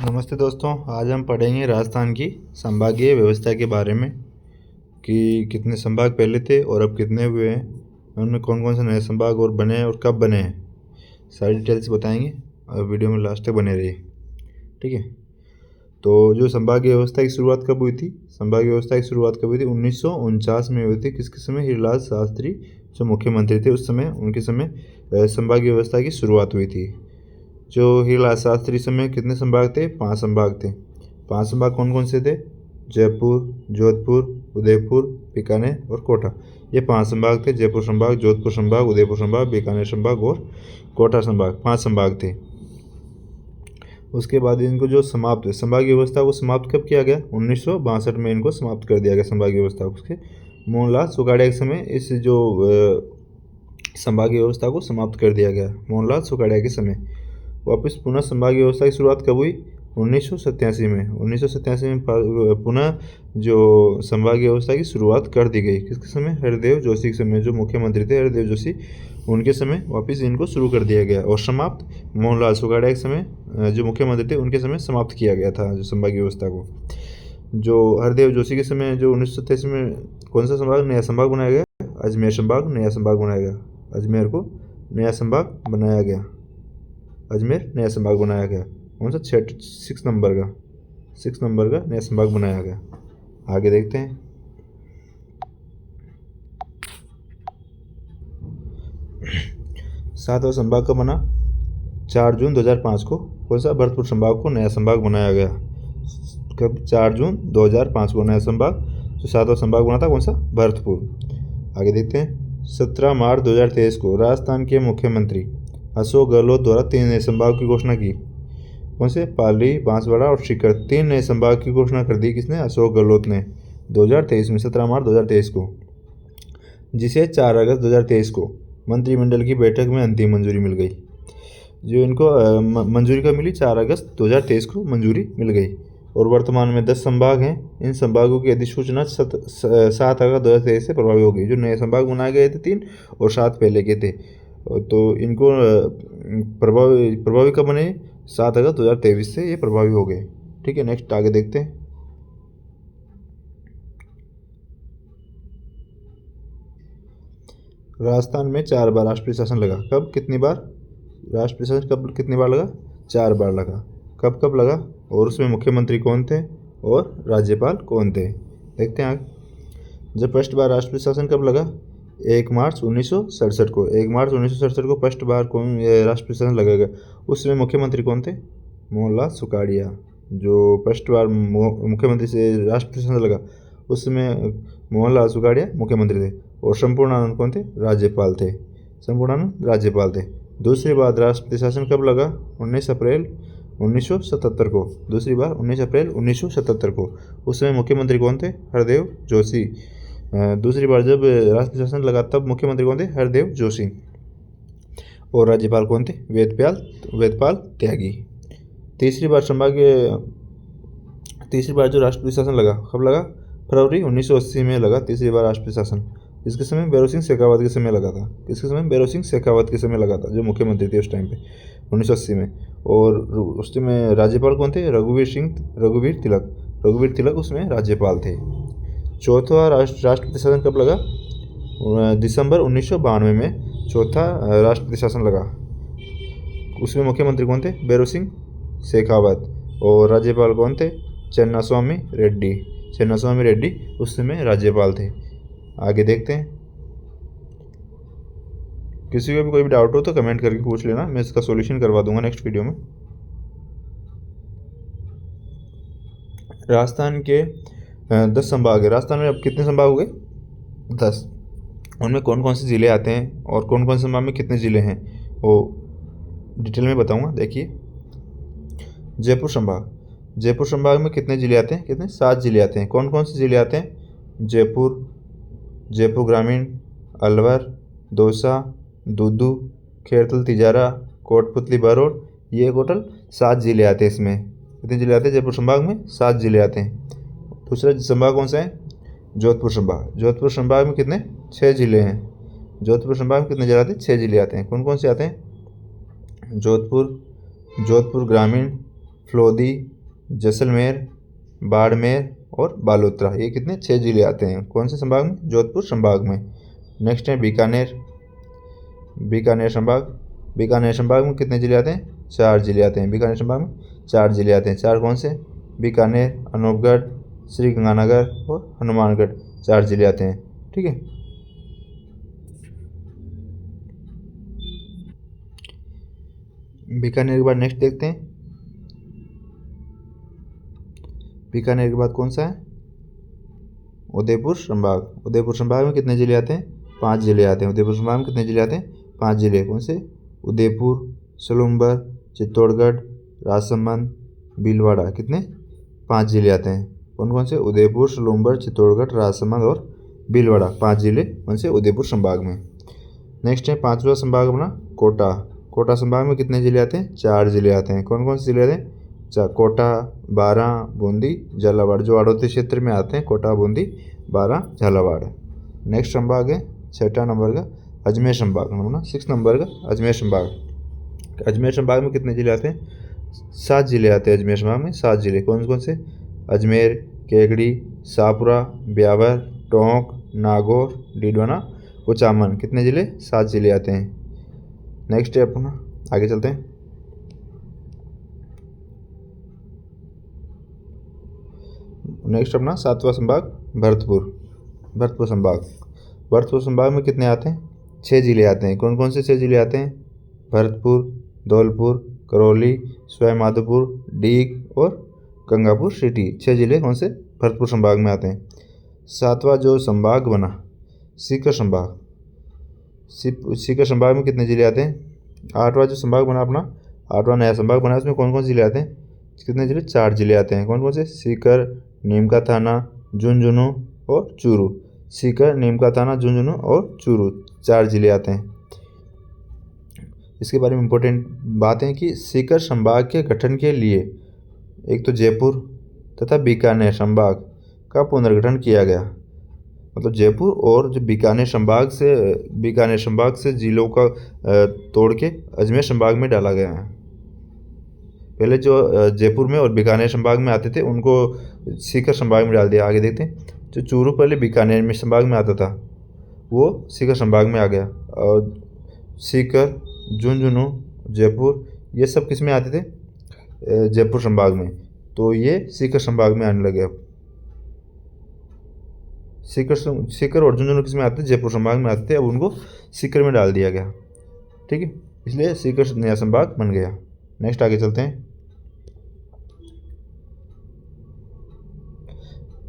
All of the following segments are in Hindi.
नमस्ते दोस्तों। आज हम पढ़ेंगे राजस्थान की संभागीय व्यवस्था के बारे में कि कितने संभाग पहले थे और अब कितने हुए हैं, उनमें कौन कौन से नए संभाग और बने हैं और कब बने हैं, सारी डिटेल्स बताएंगे और वीडियो में लास्ट तक बने रहिए। ठीक है। तो जो संभागीय व्यवस्था की शुरुआत कब हुई थी? संभागीय व्यवस्था की शुरुआत कब हुई थी? 1949 में हुई थी। किसके समय? हीरलाल शास्त्री जो मुख्यमंत्री थे उस समय, उनके समय संभागीय व्यवस्था की शुरुआत हुई थी। जो हीरलाल शास्त्री समय कितने संभाग थे? 5 संभाग थे। 5 संभाग कौन कौन से थे? जयपुर, जोधपुर, उदयपुर, बीकानेर और कोटा। ये 5 संभाग थे। जयपुर संभाग, जोधपुर संभाग, उदयपुर संभाग, बीकानेर संभाग और कोटा संभाग, 5 संभाग थे। उसके बाद इनको जो समाप्त संभागीय व्यवस्था को समाप्त कब किया गया? 1962 में इनको समाप्त कर दिया गया संभागीय व्यवस्था को। उसके मोहनलाल सुखाड़िया के समय इस जो संभागीय व्यवस्था को समाप्त कर दिया गया। मोहनलाल सुखाड़िया के समय वापस पुनः संभागीय व्यवस्था की शुरुआत कब हुई? 1987 में। 1987 में पुनः जो संभागीय व्यवस्था की शुरुआत कर दी गई। किसके समय? हरिदेव जोशी के समय। जो मुख्यमंत्री थे हरिदेव जोशी, उनके समय वापस इनको शुरू कर दिया गया। और समाप्त मोहनलाल सुखाड़िया के समय, जो मुख्यमंत्री थे उनके समय समाप्त किया गया था जो संभागीय व्यवस्था को। जो हरदेव जोशी के समय जो 1987 में कौन सा संभाग नया संभाग बनाया गया? अजमेर संभाग नया संभाग बनाया गया। अजमेर को नया संभाग बनाया गया। अजमेर नया संभाग बनाया गया। कौन सा? 6 नंबर का 6 नंबर का नया संभाग बनाया गया। आगे देखते हैं। सातवां संभाग का बना 4 जून 2005 को। कौन सा? भरतपुर संभाग को नया संभाग बनाया गया। कब? 4 जून 2005 को नया संभाग जो 7वां संभाग बना था। कौन सा? भरतपुर। आगे देखते हैं। 17 मार्च 2023 को राजस्थान के मुख्यमंत्री अशोक गहलोत द्वारा 3 नए संभाग की घोषणा की। कौन से? पाली, बांसवाड़ा और सीकर। 3 नए संभाग की घोषणा कर दी। किसने? अशोक गहलोत ने 2023 में, 17 मार्च 2023 को, जिसे 4 अगस्त 2023 को मंत्रिमंडल की बैठक में अंतिम मंजूरी मिल गई। जो इनको मंजूरी कब मिली? 4 अगस्त 2023 को मंजूरी मिल गई। और वर्तमान में 10 संभाग हैं। इन संभागों की अधिसूचना 7 अगस्त 2023 से प्रभावी हो गई। जो नए संभाग बनाए गए थे 3 और 7 पहले के थे, तो इनको प्रभावी कब बने? 7 अगस्त 2023 से ये प्रभावी हो गए। ठीक है। नेक्स्ट आगे देखते हैं। राजस्थान में 4 बार राष्ट्रीय शासन लगा। कब? कितनी बार? राष्ट्रीय शासन कब कितनी बार लगा? 4 बार लगा। कब कब लगा? और उसमें मुख्यमंत्री कौन थे और राज्यपाल कौन थे? देखते हैं आगे। जब फर्स्ट बार राष्ट्रीय शासन कब लगा? 1 मार्च 1967 को। 1 मार्च 1967 को फर्स्ट बार कौन राष्ट्रीय शासन लगेगा? उस समय मुख्यमंत्री कौन थे? मोहनलाल सुखाड़िया। जो फर्स्ट बार मुख्यमंत्री से राष्ट्रीय शासन लगा उस समय मोहनलाल सुखाड़िया मुख्यमंत्री थे। और संपूर्णानंद कौन थे? राज्यपाल थे। संपूर्णानंद राज्यपाल थे। दूसरी बार राष्ट्रीय शासन कब लगा? 19 अप्रैल 1977 को। दूसरी बार 19 अप्रैल 1977 को। उस समय मुख्यमंत्री कौन थे? हरदेव जोशी। दूसरी बार जब राष्ट्रीय शासन लगा तब मुख्यमंत्री कौन थे? हरदेव जोशी। और राज्यपाल कौन थे? वेदपाल त्यागी। तीसरी बार जो राष्ट्रीय शासन लगा कब लगा? फरवरी 1980 में लगा तीसरी बार राष्ट्रीय शासन। इसके समय भैरव सिंह शेखावत के समय लगा था। किसके समय? भैरव सिंह शेखावत के समय लगा था, जो मुख्यमंत्री थे उस टाइम पे 1980 में। और उस समय राज्यपाल कौन थे? रघुवीर तिलक उसमें राज्यपाल थे। चौथा राष्ट्रपति शासन कब लगा? दिसंबर 1992 में चौथा राष्ट्रपति शासन लगा। उसमें मुख्यमंत्री कौन थे? भैरव सिंह शेखावत। और राज्यपाल कौन थे? चन्नास्वामी रेड्डी उस समय राज्यपाल थे। आगे देखते हैं। किसी को भी कोई भी डाउट हो तो कमेंट करके पूछ लेना, मैं इसका सॉल्यूशन करवा दूंगा नेक्स्ट वीडियो में। राजस्थान के 10 संभाग है। राजस्थान में अब कितने संभाग हो गए? 10। उनमें कौन कौन से ज़िले आते हैं और कौन कौन से संभाग में कितने ज़िले हैं वो डिटेल में बताऊंगा। देखिए, जयपुर संभाग में कितने ज़िले आते हैं? कितने? 7 ज़िले आते हैं। कौन कौन से ज़िले आते हैं? जयपुर ग्रामीण, अलवर, दौसा, दूदू, खेरतल तिजारा, कोटपुतली बरोड़। ये टोटल 7 ज़िले आते हैं। इसमें कितने ज़िले आते हैं? जयपुर संभाग में 7 ज़िले आते हैं। दूसरा संभाग कौन सा है? जोधपुर संभाग में कितने? 6 ज़िले हैं। जोधपुर संभाग में कितने ज़िले आते हैं? 6 ज़िले आते हैं। कौन कौन से आते हैं? जोधपुर ग्रामीण, फ्लोदी, जैसलमेर, बाड़मेर और बालोतरा। ये कितने 6 जिले आते हैं कौन से संभाग में? जोधपुर संभाग में। नेक्स्ट है बीकानेर, बीकानेर संभाग। बीकानेर संभाग में कितने जिले आते हैं? 4 जिले आते हैं। बीकानेर संभाग में 4 जिले आते हैं। 4 कौन से? बीकानेर, अनूपगढ़, श्री गंगानगर और हनुमानगढ़। 4 जिले आते हैं। ठीक है। बीकानेर के बाद नेक्स्ट देखते हैं। बीकानेर के बाद कौन सा है? उदयपुर संभाग। उदयपुर संभाग में कितने जिले आते हैं? 5 जिले आते हैं। उदयपुर संभाग में कितने जिले आते हैं? 5 जिले। कौन से? उदयपुर, सलूम्बर, चित्तौड़गढ़, राजसमंद, भीलवाड़ा। कितने? 5 जिले आते हैं। कौन कौन से? उदयपुर, सलूम्बर, चित्तौड़गढ़, राजसमंद और भीलवाड़ा। 5 जिले कौन से? उदयपुर संभाग में। नेक्स्ट है 5वां संभाग अपना कोटा। कोटा संभाग में कितने जिले आते हैं? 4 जिले आते हैं। कौन कौन से जिले आते हैं? कोटा, बारां, बूंदी, झालावाड़। जो आड़ोती क्षेत्र में आते हैं कोटा, बूंदी, बारां, झालावाड़। नेक्स्ट संभाग है 6 नंबर का अजमेर संभाग। 6 नंबर का अजमेर संभाग। अजमेर संभाग में कितने जिले आते हैं? 7 जिले आते हैं अजमेर संभाग में। 7 जिले कौन कौन से? अजमेर, केकड़ी, शाहपुरा, ब्यावर, टोंक, नागौर, डीडवाना, कुचामन। कितने जिले? 7 जिले आते हैं। नेक्स्ट है अपना, आगे चलते हैं। नेक्स्ट अपना 7वां संभाग भरतपुर। भरतपुर संभाग। भरतपुर संभाग में कितने आते हैं? 6 जिले आते हैं। कौन कौन से 6 जिले आते हैं? भरतपुर, धौलपुर, करौली, सवाईमाधोपुर, डीग और गंगापुर सिटी। 6 जिले कौन से? भरतपुर संभाग में आते हैं। 7वां जो संभाग बना सीकर संभाग। सीकर संभाग में कितने जिले आते हैं? 8वां जो संभाग बना अपना 8वां नया संभाग बना उसमें कौन कौन से जिले आते हैं? कितने जिले? 4 जिले आते हैं। कौन कौन से? सीकर, नीमका थाना, झुंझुनू और चूरू। सीकर, नीमका थाना, झुंझुनू और चूरू। 4 जिले आते हैं। इसके बारे में इम्पोर्टेंट बात है कि सीकर संभाग के गठन के लिए एक तो जयपुर तथा बीकानेर संभाग का पुनर्गठन किया गया। मतलब जयपुर और जो बीकानेर संभाग से जिलों का तोड़ के अजमेर संभाग में डाला गया है। पहले जो जयपुर में और बीकानेर संभाग में आते थे उनको सीकर संभाग में डाल दिया। आगे देखते हैं। जो चूरू पहले बीकानेर में संभाग में आता था वो सीकर संभाग में आ गया। और सीकर, झुंझुनू, जयपुर ये सब किस में आते थे? जयपुर संभाग में। तो ये सीकर संभाग में आने लगे। अब सीकर और झुंझुनू किस में आते थे? जयपुर संभाग में आते थे। अब उनको सीकर में डाल दिया गया। ठीक है, इसलिए सीकर नया संभाग बन गया। नेक्स्ट आगे चलते हैं।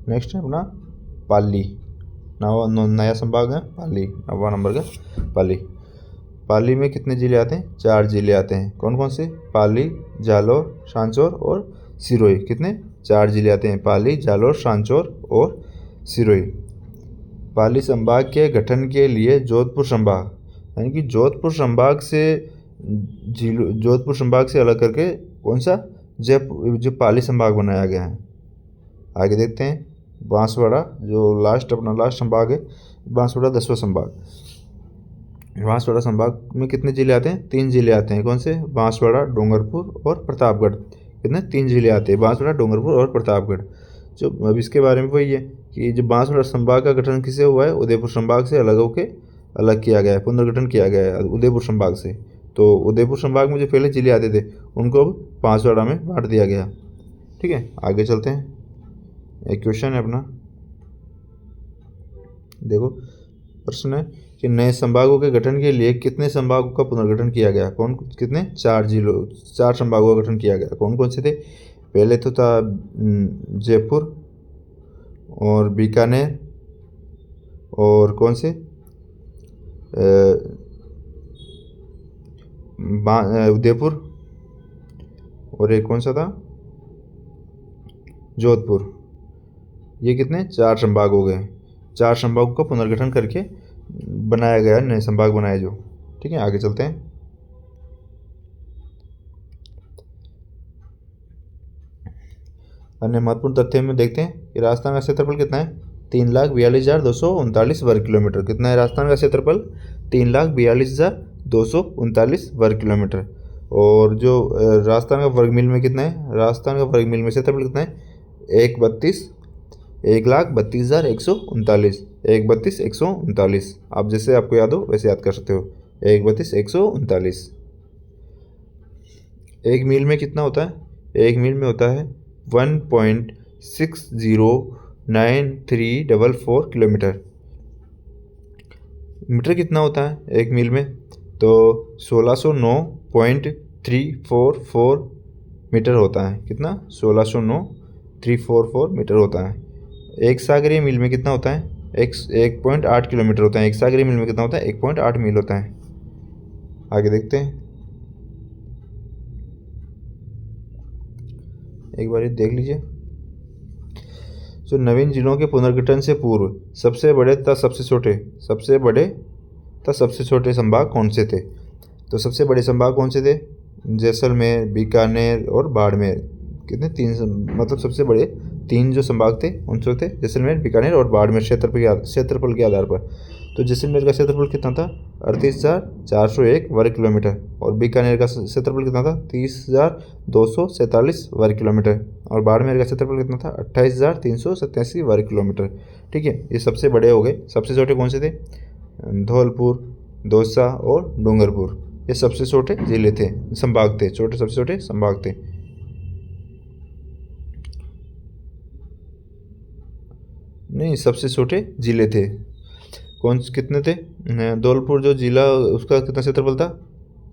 नेक्स्ट है अपना पाली। नया संभाग है पाली। 9वां नंबर का पाली। पाली में कितने जिले आते हैं? 4 जिले आते हैं। कौन कौन से? पाली, जालौर, सांचौर और सिरोही। कितने? 4 जिले आते हैं। पाली, जालौर, सांचौर और सिरोही। पाली संभाग के गठन के लिए जोधपुर संभाग यानी कि जोधपुर संभाग से अलग करके कौन सा? जो पाली संभाग बनाया गया है। आगे देखते हैं। बांसवाड़ा जो अपना लास्ट संभाग है बांसवाड़ा 10वां संभाग। बांसवाड़ा संभाग में कितने जिले आते हैं? 3 जिले आते हैं। कौन से? बांसवाड़ा, डूंगरपुर और प्रतापगढ़। कितने? 3 जिले आते हैं। बांसवाड़ा, डूंगरपुर और प्रतापगढ़। जो अब इसके बारे में वही है कि जो बांसवाड़ा संभाग का गठन किससे हुआ है? उदयपुर संभाग से अलग किया गया है, पुनर्गठन किया गया है उदयपुर संभाग से। तो उदयपुर संभाग में जो पहले जिले आते थे उनको अब बांसवाड़ा में बांट दिया गया। ठीक है, आगे चलते हैं। एक क्वेश्चन है अपना, देखो प्रश्न है कि नए संभागों के गठन के लिए कितने संभागों का पुनर्गठन किया गया? कितने? 4 संभागों का गठन किया गया। कौन कौन से थे? पहले तो था जयपुर और बीकानेर और कौन से? उदयपुर और एक कौन सा था? जोधपुर। ये कितने? 4 संभाग हो गए। 4 संभागों का पुनर्गठन करके बनाया गया नए संभाग बनाए जो। ठीक है, आगे चलते हैं। अन्य महत्वपूर्ण तथ्य में देखते हैं कि राजस्थान का क्षेत्रफल कितना है? 3,42,239 वर्ग किलोमीटर। कितना है राजस्थान का क्षेत्रफल? 3,42,239 वर्ग किलोमीटर। और जो राजस्थान का वर्ग मील में कितना है, राजस्थान का वर्ग मील में क्षेत्रफल कितना है, 1,32,1,32,139, 1,32,139। आप जैसे आपको याद हो वैसे याद कर सकते हो, 1,32,139। एक मील में कितना होता है, एक मील में होता है 1.609344 किलोमीटर। मीटर कितना होता है एक मील में, तो 1609.344 मीटर होता है। कितना, 1609,344 मीटर होता है। एक सागरीय मील में कितना होता है, 1.8 किलोमीटर होता है। एक सागरीय मील में कितना होता है, 1.8 मील होता है। आगे देखते हैं, एक बार देख लीजिए। जो नवीन जिलों के पुनर्गठन से पूर्व सबसे बड़े तथा सबसे छोटे संभाग कौन से थे? तो सबसे बड़े संभाग कौन से थे, जैसलमेर, बीकानेर और बाड़मेर। कितने, तीन, मतलब सबसे बड़े तीन जो संभाग थे कौन से थे, जैसलमेर, बीकानेर और बाड़मेर, क्षेत्रफल के आधार पर। तो जैसलमेर का क्षेत्रफल कितना था, 38,401 वर्ग किलोमीटर, और बीकानेर का क्षेत्रफल कितना था, 30,247 वर्ग किलोमीटर, और बाड़मेर का क्षेत्रफल कितना था, 28,387 वर्ग किलोमीटर। ठीक है, ये सबसे बड़े हो गए। सबसे छोटे कौन से थे, धौलपुर, दौसा और डूंगरपुर। ये सबसे छोटे जिले थे, संभाग थे, सबसे छोटे संभाग थे। नहीं, सबसे छोटे जिले थे। कितने थे, धौलपुर जो जिला, उसका कितना क्षेत्रफल था,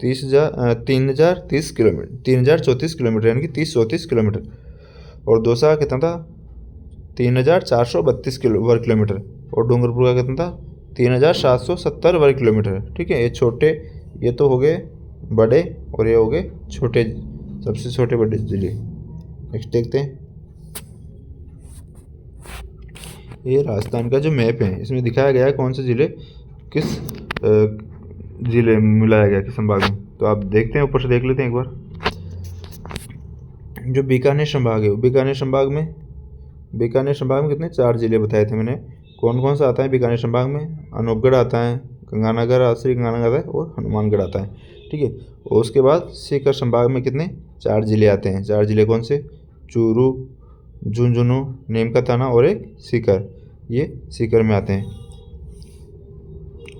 3,030 किलोमीटर, 3,034 किलोमीटर, यानी कि 30-34 किलोमीटर। और दौसा का कितना था, 3,432 वर्ग किलोमीटर, और डूंगरपुर का कितना था, 3,770 वर्ग किलोमीटर। ठीक है, ये छोटे, ये तो हो गए बड़े, और ये हो गए छोटे, सबसे छोटे बड़े जिले। नेक्स्ट देखते हैं, ये राजस्थान का जो मैप है इसमें दिखाया गया है कौन से जिले किस जिले में मिलाया गया, किस संभाग में। तो आप देखते हैं, ऊपर से देख लेते हैं एक बार। जो बीकानेर संभाग है, बीकानेर संभाग में कितने, 4 जिले बताए थे मैंने। कौन कौन सा आता है बीकानेर संभाग में, अनूपगढ़ आता है, गंगानगर, श्री गंगानगर आता है, और हनुमानगढ़ आता है। ठीक है, और उसके बाद सीकर संभाग में कितने, 4 जिले आते हैं। 4 जिले कौन से, चूरू, झुंझुनू, नीमकाथाना और एक सीकर, ये सीकर में आते हैं।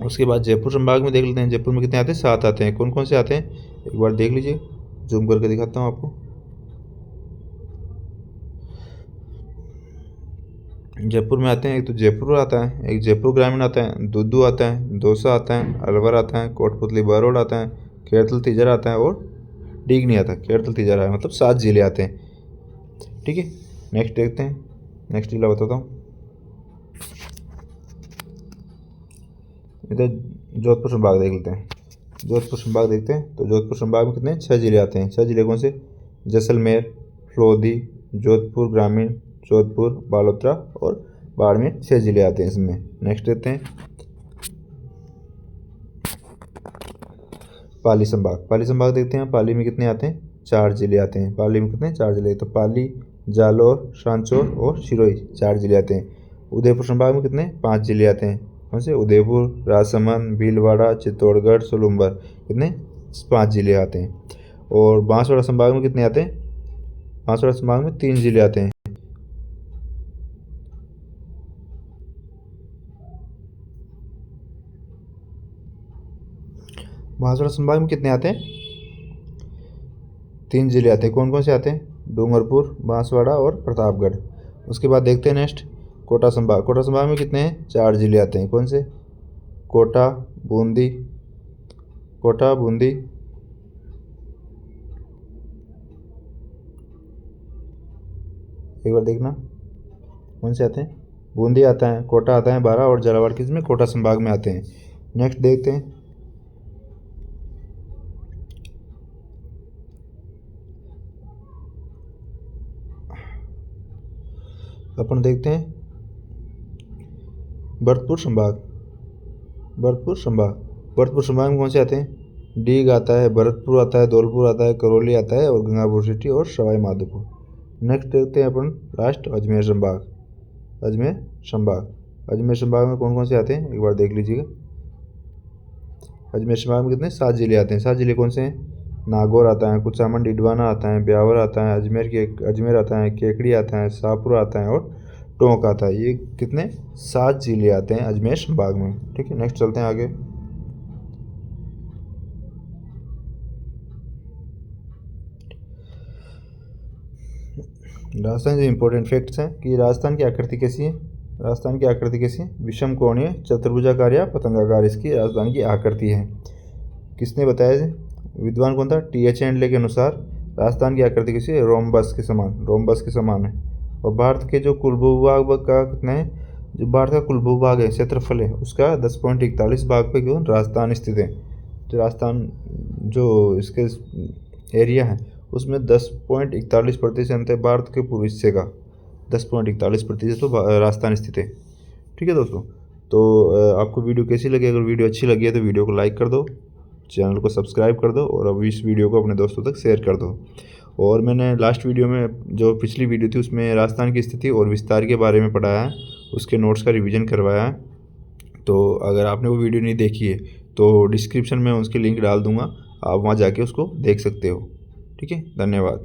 उसके बाद जयपुर संभाग में देख लेते हैं, जयपुर में कितने आते हैं, 7 आते हैं। कौन कौन से आते हैं, एक बार देख लीजिए, जूम करके दिखाता हूँ आपको। जयपुर में आते हैं, एक तो जयपुर आता है, एक जयपुर ग्रामीण आता है, दुद्दू आता है, दौसा आता है, अलवर आता है, कोटपुतली बरोड आता है, खेड़तल तिजरा आता है, और डीगनी आता है। खेड़तल तिजरा है, मतलब 7 जिले आते हैं। ठीक है, नेक्स्ट देखते हैं, नेक्स्ट जिला बताता हूँ। इधर जोधपुर संभाग देख लेते हैं, जोधपुर संभाग देखते हैं। तो जोधपुर संभाग में कितने, 6 जिले आते हैं। 6 जिले कौन से, जैसलमेर, फ्लोदी, जोधपुर ग्रामीण, जोधपुर, बालोतरा और बाड़मेर, 6 जिले आते हैं इसमें। नेक्स्ट देखते हैं, पाली संभाग। पाली संभाग देखते हैं, पाली में कितने आते हैं, 4 जिले आते हैं। पाली में कितने, 4 जिले, तो पाली, जालौर, सांचौर और सिरोही, 4 जिले आते हैं। उदयपुर संभाग में कितने, 5 जिले आते हैं। कौन से, उदयपुर, राजसमंद, भीलवाड़ा, चित्तौड़गढ़, सोलुम्बर, कितने, 5 जिले आते हैं। और बांसवाड़ा संभाग में कितने आते हैं, बांसवाड़ा संभाग में 3 जिले आते हैं। बांसवाड़ा संभाग में कितने आते हैं, 3 जिले आते हैं। कौन कौन से आते हैं, डूंगरपुर, बांसवाड़ा और प्रतापगढ़। उसके बाद देखते हैं नेक्स्ट, कोटा संभाग। कोटा संभाग में कितने हैं, 4 जिले आते हैं। कौन से, कोटा, बूंदी, एक बार देखना कौन से आते हैं, बूंदी आता है, कोटा आता है, बारा और झालावाड़ किसमें, कोटा संभाग में आते हैं। नेक्स्ट देखते हैं, अपन देखते हैं भरतपुर संभाग। भरतपुर संभाग में कौन से आते हैं, डीग आता है, भरतपुर आता है, धौलपुर आता है, करौली आता है, और गंगापुर सिटी और सवाई माधोपुर। नेक्स्ट देखते हैं अपन लास्ट, अजमेर संभाग। अजमेर संभाग में कौन कौन से आते हैं, एक बार देख लीजिएगा। अजमेर संभाग में कितने, 7 जिले आते हैं। 7 जिले कौन से हैं, नागौर आता है, कुचामन डिडवाना आता है, ब्यावर आता है, अजमेर आता है, केकड़ी आता है, शाहपुर आता है और टोंक आता है। ये कितने 7 ज़िले आते हैं अजमेर संभाग में। ठीक है, नेक्स्ट चलते हैं आगे। राजस्थान के इंपॉर्टेंट फैक्ट्स हैं कि राजस्थान की आकृति कैसी है। राजस्थान की आकृति कैसी है? विषम कोणीय चतुर्भुजाकार या पतंगाकार इसकी राजस्थान की आकृति है। किसने बताया? विद्वान कौन था? TH एंडले के अनुसार राजस्थान की आकृति कैसी है? रोम्बस के समान है। और भारत के जो कुल भूभाग का कितना है? जो भारत का कुल भूभाग है, क्षेत्रफल है, उसका 10.41 भाग पे क्यों राजस्थान स्थित है। जो राजस्थान जो इसके एरिया है उसमें 10.41% है भारत के पूर्वी हिस्से का। 10.41% तो राजस्थान स्थित है। ठीक है दोस्तों, तो आपको वीडियो कैसी लगी? अगर वीडियो अच्छी लगी है तो वीडियो को लाइक कर दो, चैनल को सब्सक्राइब कर दो और अब इस वीडियो को अपने दोस्तों तक शेयर कर दो। और मैंने लास्ट वीडियो में, जो पिछली वीडियो थी, उसमें राजस्थान की स्थिति और विस्तार के बारे में पढ़ाया है, उसके नोट्स का रिवीजन करवाया है। तो अगर आपने वो वीडियो नहीं देखी है तो डिस्क्रिप्शन में उसकी लिंक डाल दूँगा, आप वहाँ जाके उसको देख सकते हो। ठीक है, धन्यवाद।